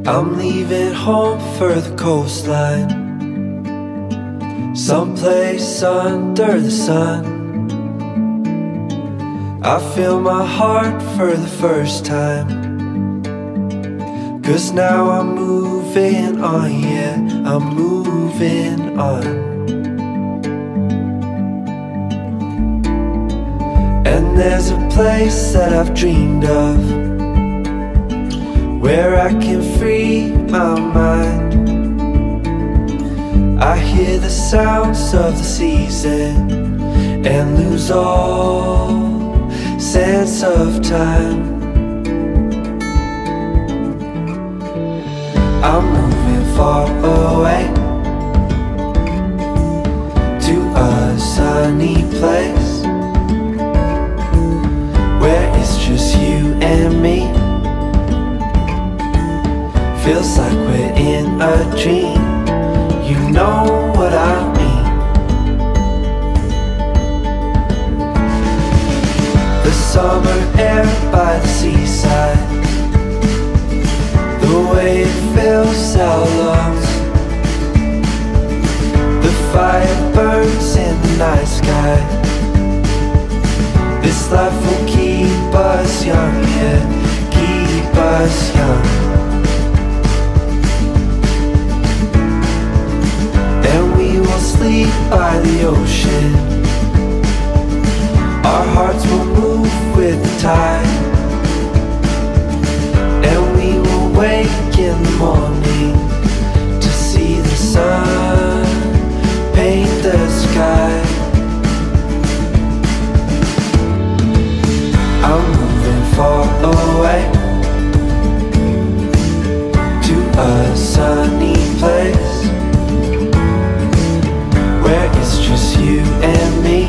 I'm leaving home for the coastline, someplace under the sun. I feel my heart for the first time, 'cause now I'm moving on, yeah, I'm moving on. And there's a place that I've dreamed of, where I can free my mind. I hear the sounds of the season and lose all sense of time. I'm moving far away to a sunny place, where it's just you and me. Feels like we're in a dream, you know what I mean. The summer air by the seaside, the way it fills our lungs, the fire burns in the night sky. This life will keep us young, yeah, keep us young. Sleep by the ocean, our hearts will move with the tide, and we will wake in the morning to see the sun paint the sky. I'm moving far away to a sunny place, where it's just you and me.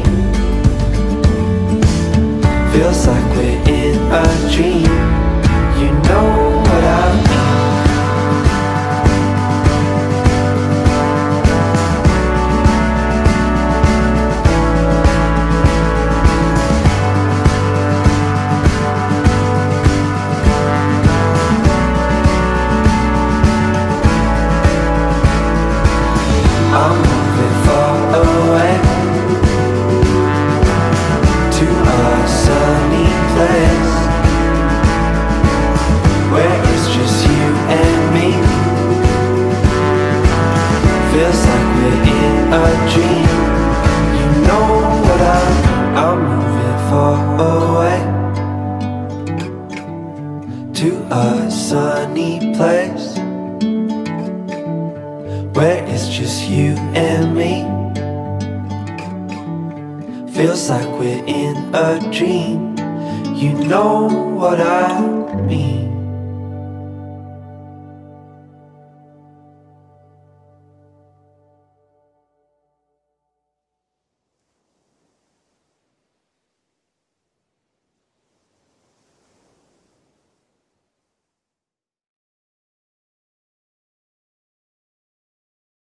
Feels like we're in a dream, you know what I mean. I'm moving far away to a sunny place, where it's just you and me. Feels like we're in a dream, you know what I mean. I'm moving far away to a sunny place, where it's just you and me. Feels like we're in a dream, you know what I mean.